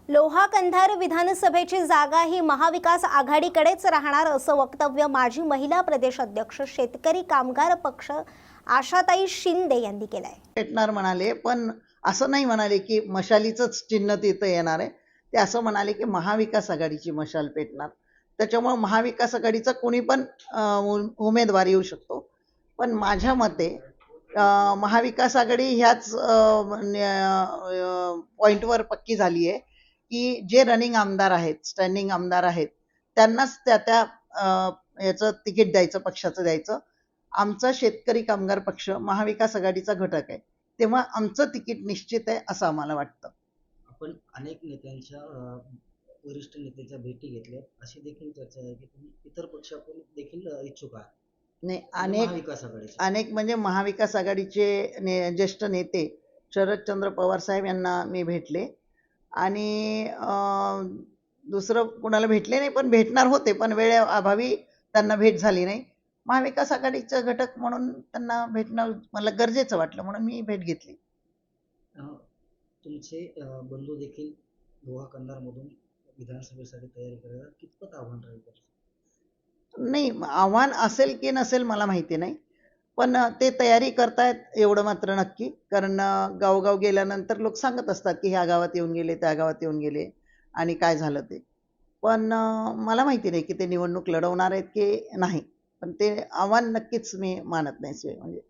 लोहा कंधार विधानसभेची जागा ही महाविकास आघाडीकडेच राहणार असं वक्तव्य माजी महिला प्रदेश अध्यक्ष शेतकरी कामगार पक्ष आशाताई शिंदे यांनी केलंय। भेटणार म्हणाले, पण असं नाही म्हणाले की मशालीचंच चिन्ह तिथं येणार आहे। ते असं म्हणाले की महाविकास आघाडीची मशाल पेटणार, त्याच्यामुळे महाविकास आघाडीचा कोणी पण उमेदवार येऊ शकतो। पण माझ्या मते महाविकास आघाडी ह्याच पॉइंटवर पक्की झाली आहे की जे रनिंग आमदार आहेत, स्टँडिंग आमदार आहेत, त्यांनाच त्या याचं तिकीट द्यायचं, पक्षाचं द्यायचं। आमचा शेतकरी कामगार पक्ष महाविकास आघाडीचा घटक आहे, तेव्हा आमचं तिकीट निश्चित आहे असं आम्हाला वाटतं। आपण अनेक नेत्यांच्या वरिष्ठ नेत्यांच्या भेटी घेतल्या, अशी देखील चर्चा आहे की तुम्ही इतर पक्षाकडून देखील इच्छुक आहात। नाही, महाविकास आघाडीचे अनेक म्हणजे महाविकास आघाडीचे ज्येष्ठ नेते शरदचंद्र पवार साहेब यांना मी भेटले आणि दुसरं कोणाला भेटले नाही, पण भेटणार होते, पण वेळेअभावी त्यांना भेट झाली नाही। महाविकास आघाडीचा घटक म्हणून त्यांना भेटणं मला गरजेचं वाटलं, म्हणून मी भेट घेतली। तुमचे बंधू देखील लोहा कंधारमधून विधानसभेसाठी तयारी करायला कितपत आव्हान राहील? नाही, आव्हान असेल की नसेल मला माहिती नाही, पण ते तयारी करतायत एवढं मात्र नक्की। कारण गावगाव गेल्यानंतर लोक सांगत असतात की ह्या गावात येऊन गेले, त्या गावात येऊन गेले आणि काय झालं ते। पण मला माहिती नाही की ते निवडणूक लढवणार आहेत की नाही, पण ते आव्हान नक्कीच मी मानत नाही। म्हणजे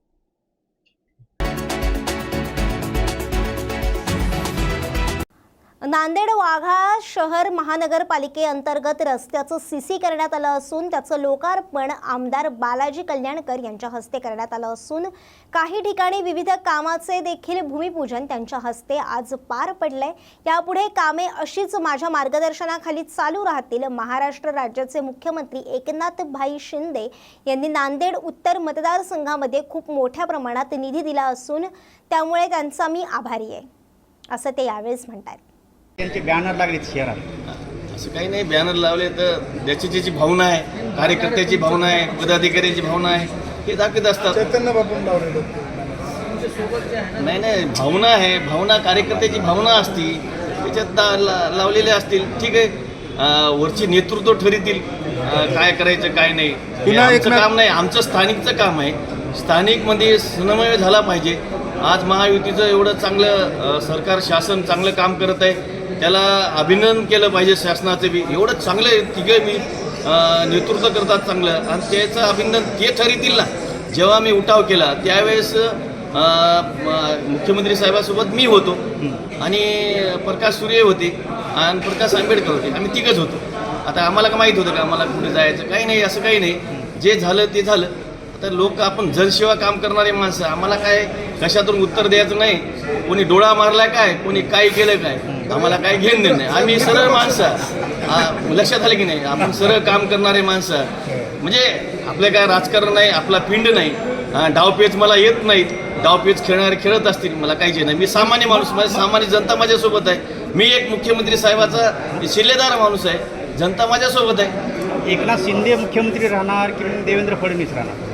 नांदेड वाघा शहर महानगरपालिकेअंतर्गत रस्त्याचं सीसी करण्यात आलं असून त्याचं लोकार्पण आमदार बालाजी कल्याणकर यांच्या हस्ते करण्यात आलं असून काही ठिकाणी विविध कामाचे देखील भूमिपूजन त्यांच्या हस्ते आज पार पडले। यापुढे कामे अशीच माझ्या मार्गदर्शनाखाली चालू राहतील। महाराष्ट्र राज्याचे मुख्यमंत्री एकनाथ भाई शिंदे यांनी नांदेड उत्तर मतदारसंघामध्ये खूप मोठ्या प्रमाणात निधी दिला असून त्यामुळे त्यांचा मी आभारी आहे असं ते यावेळेस म्हणतात। त्यांचे बॅनर लागलेत शहरात, असं काही नाही, बॅनर लावले तर ज्याची ज्याची भावना आहे, कार्यकर्त्याची भावना आहे, पदाधिकाऱ्याची भावना आहे, हे दाखवत असतात। नाही नाही, भावना आहे, भावना कार्यकर्त्याची भावना असती, त्याच्यात लावलेले असतील, ठीक आहे। वरची नेतृत्व ठरवतील काय करायचं काय नाही, हे आमचं काम नाही, आमचं स्थानिकचं काम आहे। स्थानिकमध्ये समन्वय झाला पाहिजे। आज महायुतीचं एवढं चांगलं सरकार, शासन चांगलं काम करत आहे, त्याला अभिनंदन केलं पाहिजे शासनाचं बी। एवढं चांगलं तिघे मी नेतृत्व करतात चांगलं, आणि त्याचं अभिनंदन ते ठरवतील ना। जेव्हा मी उठाव केला त्यावेळेस मुख्यमंत्री साहेबांसोबत मी होतो आणि प्रकाश सूर्य होते आणि प्रकाश आंबेडकर होते, आम्ही तिघच होतो। आता आम्हाला का माहीत होतं का आम्हाला कुठे जायचं? काही नाही, असं काही नाही, जे झालं ते झालं। आता लोक, आपण जनसेवा काम करणारे माणसं, आम्हाला काय कशातून उत्तर द्यायचं नाही, कोणी डोळा मारला काय, कोणी काय केलं काय, आम्हाला काय घेणं देणं नाही। आम्ही सरळ माणसं, लक्षात आलं की नाही, आपण सरळ काम करणारे माणसं, म्हणजे आपलं काय राजकारण नाही, आपला पिंड नाही, डावपेच मला येत नाहीत, डावपेच खेळणारे खेळत असतील, मला काहीच नाही। मी सामान्य माणूस, माझी सामान्य जनता माझ्यासोबत आहे। मी एक मुख्यमंत्री साहेबाचा शिलेदार माणूस आहे, जनता माझ्यासोबत आहे। एकनाथ शिंदे मुख्यमंत्री राहणार की देवेंद्र फडणवीस राहणार?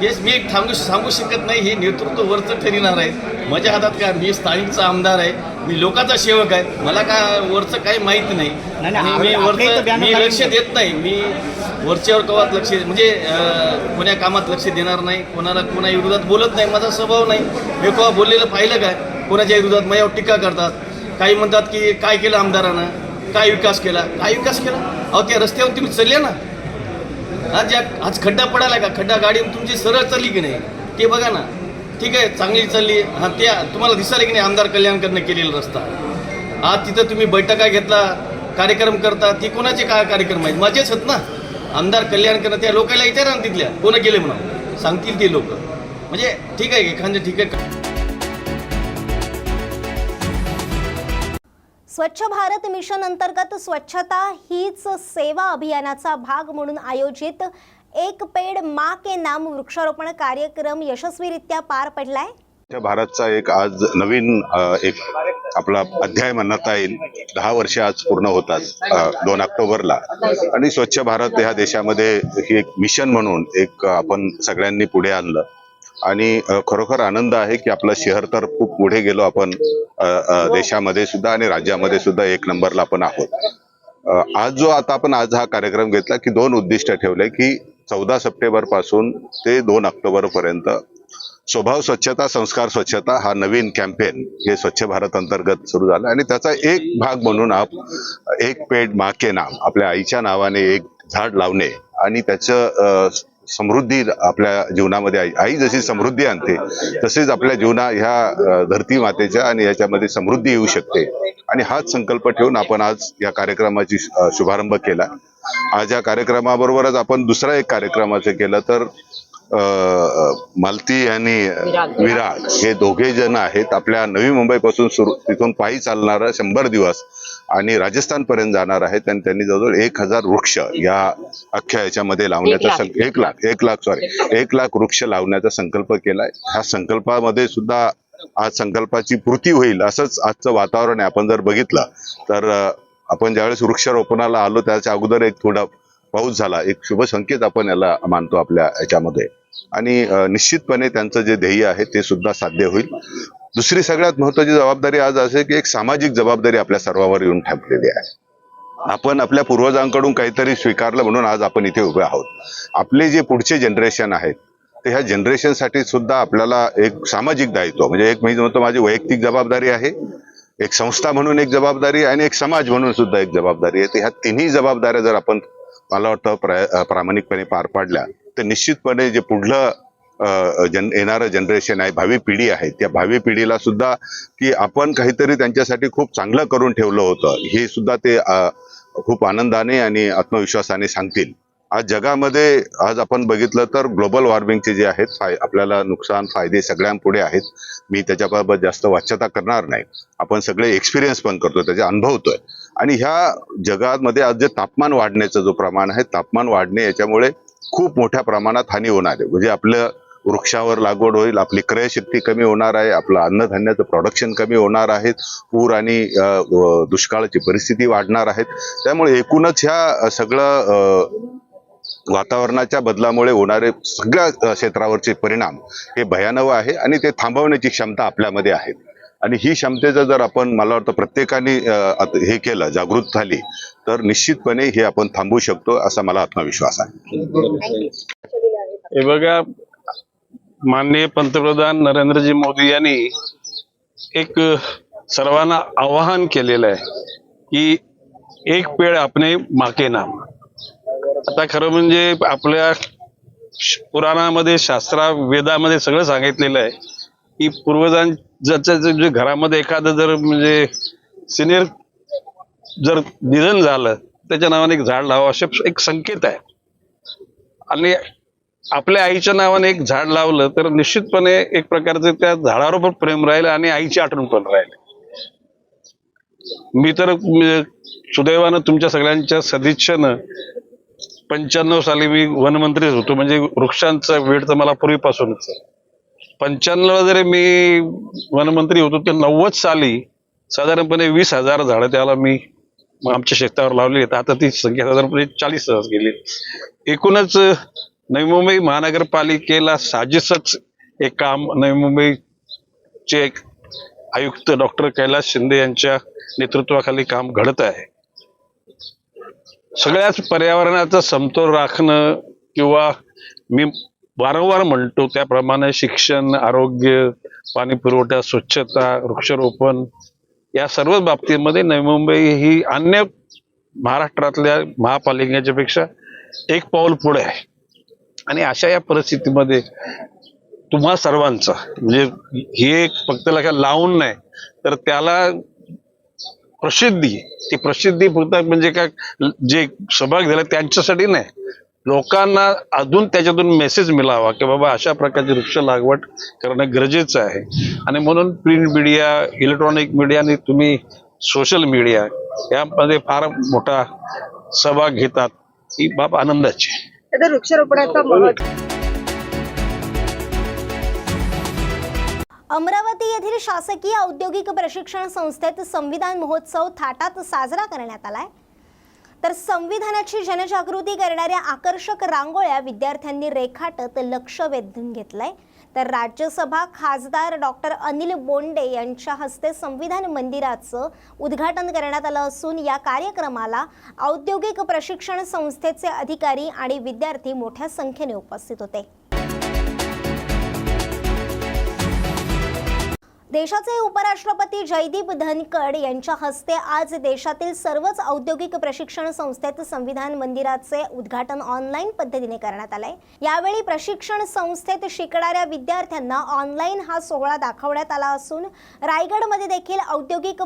हेच मी एक सांगू शकत नाही, हे नेतृत्व वरचं ठरविणार आहे। माझ्या हातात काय, मी स्थानिकचा आमदार आहे, मी लोकांचा सेवक आहे, मला का वरचं काही माहीत नाही आणि मी लक्ष देत नाही। मी वरच्यावर कवात लक्ष, म्हणजे कोण्या कामात लक्ष देणार नाही, कोणा विरोधात बोलत नाही, माझा स्वभाव नाही। हे केव्हा बोललेलं पाहिलं काय? कोणाच्या विरोधात माझ्यावर टीका करतात, काही म्हणतात की काय केलं आमदारानं, काय विकास केला, काय विकास केला? अहो, त्या रस्त्यावर तुम्ही चालले ना, आज खड्डा पडायला का? खड्डा गाडी तुमची सरळ चालली की नाही ते बघा ना, ठीक आहे, चांगली चालली। हां, त्या तुम्हाला दिसायला की नाही आमदार कल्याणकरनं केलेला रस्ता? आज तिथं तुम्ही बैठका घेतला, कार्यक्रम करता, ती कोणाचे काय कार्यक्रम आहेत? माझेच आहेत ना। आमदार कल्याणकरनं त्या लोकांना विचारा ना, तिथल्या कोणं केले म्हणून सांगतील ते लोक। म्हणजे ठीक आहे, एखादं ठीक आहे। स्वच्छ भारत मिशन अंतर्गत स्वच्छता हीच सेवा अभियानाचा भाग म्हणून आयोजित एक पेड़ माँ के नाम वृक्षारोपण कार्यक्रम यशस्वीरित्या पार पडलाय। भारतचा एक आज नवीन एक आपला अध्याय म्हणता येईल। 10 वर्ष आज पूर्ण होतात 2 ऑक्टोबरला, आणि स्वच्छ भारत ह्या देशामध्ये ही एक मिशन म्हणून एक आपण सगळ्यांनी पुढे आणलं। आणि खरोखर आनंद आहे की आपलं शहर तर खूप पुढे गेलो आपण देशामध्ये सुद्धा आणि राज्यामध्ये सुद्धा 1 नंबरला आपण आहोत. आज हा कार्यक्रम घेतला की 2 उद्दिष्ट ठेवले की 14 सप्टेंबर पासून ते 2 ऑक्टोबर पर्यंत स्वभाव स्वच्छता संस्कार स्वच्छता हा नवीन कॅम्पेन हे स्वच्छ भारत अंतर्गत सुरू झाला आणि त्याचा एक भाग म्हणून एक पेड़ माँ के नाम आपल्या आईच्या नावाने एक झाड लावणे आणि त्याचं समृद्धी आपल्या जीवनामध्ये आई जशी समृद्धी आणते तसेच आपल्या ह्या धरती मातेच्या आणि याच्यामध्ये समृद्धी येऊ शकते आणि हाच संकल्प ठेवून आपण आज या कार्यक्रमाची शुभारंभ केला. आज या कार्यक्रमाबरोबरच आपण दुसरा एक कार्यक्रमाचं केलं तर मालती आणि विराग हे दोघे जण आहेत आपल्या नवी मुंबईपासून तिथून पायी चालणारा 100 दिवस आणि राजस्थान पर्यंत जाणार आहेत आणि त्यांनी जवळजवळ 1000 वृक्ष या अख्ख्या याच्यामध्ये लावण्याचा 1 लाख वृक्ष लावण्याचा संकल्प केलाय. ह्या संकल्पामध्ये सुद्धा आज संकल्पाची पूर्ती होईल असंच आजचं वातावरण आहे. आपण जर बघितलं तर आपण ज्यावेळेस वृक्षारोपणाला आलो त्याच्या अगोदर एक थोडा पाऊस झाला, एक शुभ संकेत आपण याला मानतो आपल्या याच्यामध्ये आणि निश्चितपणे त्यांचं जे ध्येय आहे ते सुद्धा साध्य होईल. दुसरी सगळ्यात महत्वाची जबाबदारी आज असे की एक सामाजिक जबाबदारी आपल्या सर्वांवर येऊन ठेपलेली आहे. आपण आपल्या पूर्वजांकडून काहीतरी स्वीकारलं म्हणून आज आपण इथे उभे आहोत. आपले जे पुढचे जनरेशन आहेत ते ह्या जनरेशनसाठी सुद्धा आपल्याला एक सामाजिक दायित्व म्हणजे एक मी म्हणतो माझी वैयक्तिक जबाबदारी आहे, एक संस्था म्हणून एक जबाबदारी आणि एक समाज म्हणून सुद्धा एक जबाबदारी आहे. तर ह्या तिन्ही जबाबदाऱ्या जर आपण मला वाटतं प्रामाणिकपणे पार पाडल्या तर निश्चितपणे जे पुढलं येणारं जनरेशन आहे भावी पिढी आहे त्या भावी पिढीला सुद्धा की आपण काहीतरी त्यांच्यासाठी खूप चांगलं करून ठेवलं होतं हे सुद्धा ते खूप आनंदाने आणि आत्मविश्वासाने सांगतील. आज जगामध्ये आज आपण बघितलं तर ग्लोबल वॉर्मिंगचे जे आहेत आपल्याला नुकसान फायदे सगळ्यांपुढे आहेत. मी त्याच्याबाबत जास्त वाच्यता करणार नाही. आपण सगळे एक्सपिरियन्स पण करतो त्याचे अनुभवतोय आणि ह्या जगामध्ये आज जे तापमान वाढण्याचं जो प्रमाण आहे तापमान वाढणे याच्यामुळे खूप मोठ्या प्रमाणात हानी होणार आहे. म्हणजे आपलं वृक्षावर लागवड होईल, आपली क्रयशक्ती कमी होणार आहे, आपलं अन्नधान्याचं प्रोडक्शन कमी होणार आहे, पूर आणि दुष्काळाची परिस्थिती वाढणार आहेत. त्यामुळे एकूणच ह्या सगळं वातावरणाच्या बदलामुळे होणारे सगळ्या क्षेत्रावरचे परिणाम हे भयानक आहे आणि ते थांबवण्याची क्षमता आपल्यामध्ये आहे आणि ही क्षमतेचं जर आपण मला वाटतं प्रत्येकाने हे केलं जागृत झाली तर निश्चितपणे हे आपण थांबवू शकतो असा मला आत्मविश्वास आहे. हे बघा माननीय पंतप्रधान नरेंद्रजी मोदी यांनी एक सर्वांना आवाहन केलेलं आहे की एक पेड़ अपने माँ के नाम. आता खरं म्हणजे आपल्या पुराणामध्ये वेदामध्ये सगळं सांगितलेलं आहे की पूर्वजांच्या जे घरामध्ये एखादं जर म्हणजे सिनियर जर निधन झालं त्याच्या नावाने एक झाड लावा असे एक संकेत आहे आणि आपल्या आईच्या नावाने एक झाड लावलं तर निश्चितपणे एक प्रकारचे त्या झाडावर पण प्रेम राहील आणि आईची आठवण पण राहील. मी तर सुदैवानं तुमच्या सगळ्यांच्या सदिच्छेनं 95 साली मी वनमंत्री होतो म्हणजे वृक्षांचा वेळ तर मला पूर्वीपासूनच आहे. 95ला जरी मी वनमंत्री होतो तर 90 साली साधारणपणे 20,000 झाडं त्याला मी आमच्या शेतावर लावली आहेत. आता ती संख्या साधारणपणे 40,000 गेली. एकूणच नवी मुंबई महानगरपालिकेला साजेसच एक काम नवी मुंबईचे आयुक्त डॉक्टर कैलास शिंदे यांच्या नेतृत्वाखाली काम घडत आहे. सगळ्याच पर्यावरणाचा समतोल राखणं किंवा मी वारंवार म्हणतो त्याप्रमाणे शिक्षण, आरोग्य, पाणी पुरवठा, स्वच्छता, वृक्षारोपण या सर्व बाबतीमध्ये नवी मुंबई ही अन्य महाराष्ट्रातल्या महापालिकेच्या पेक्षा एक पाऊल पुढे आहे आणि अशा या परिस्थितीमध्ये तुम्हा सर्वांचा म्हणजे हे फक्त लावून नाही तर त्याला प्रसिद्धी ती प्रसिद्धी फक्त म्हणजे काय जे सहभाग झाले त्यांच्यासाठी नाही, लोकांना अजून त्याच्यातून मेसेज मिळावा की बाबा अशा प्रकारची वृक्ष लागवड करणं गरजेचं आहे. आणि म्हणून प्रिंट मीडिया, इलेक्ट्रॉनिक मीडिया आणि तुम्ही सोशल मीडिया यामध्ये फार मोठा सहभाग घेतात ही बाब आनंदाची. वृक्षारोपणाचा महत्त्व अमरावती येथील शासकीय औद्योगिक प्रशिक्षण संस्थेत संविधान महोत्सव थाटात साजरा करण्यात आलाय. तर संविधानाची जनजागृती करणाऱ्या आकर्षक रांगोळ्या विद्यार्थ्यांनी रेखाटत लक्ष वेधून घेतलंय. तर राज्यसभा खासदार डॉक्टर अनिल बोंडे यांच्या हस्ते संविधान मंदिराचं उद्घाटन करण्यात आलं असून या कार्यक्रमाला औद्योगिक प्रशिक्षण संस्थेचे अधिकारी आणि विद्यार्थी मोठ्या संख्येने उपस्थित होते. देशाचे उपराष्ट्रपती जयदीप धनखड यांच्या हस्ते आज देशातील सर्वच औद्योगिक प्रशिक्षण संस्थेत संविधान मंदिराचे उद्घाटन ऑनलाईन पद्धतीने करण्यात आले. यावेळी प्रशिक्षण संस्थेत शिकणाऱ्या विद्यार्थ्यांना ऑनलाईन हा सोहळा दाखवण्यात आला असून रायगडमध्ये देखील औद्योगिक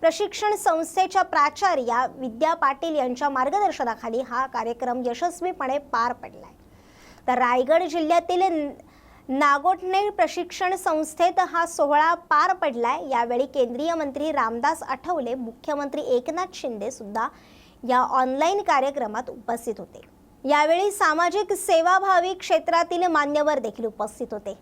प्रशिक्षण संस्थेच्या प्राचार्या विद्या पाटील यांच्या मार्गदर्शनाखाली हा कार्यक्रम यशस्वीपणे पार पडलाय. तर रायगड जिल्ह्यातील नागोठणे प्रशिक्षण संस्थेत हा सोहळा पार पडलाय. यावेळी केंद्रीय मंत्री रामदास आठवले, मुख्यमंत्री एकनाथ शिंदे सुद्धा या ऑनलाईन कार्यक्रमात उपस्थित होते. यावेळी सामाजिक सेवाभावी क्षेत्रातील मान्यवर देखील उपस्थित होते.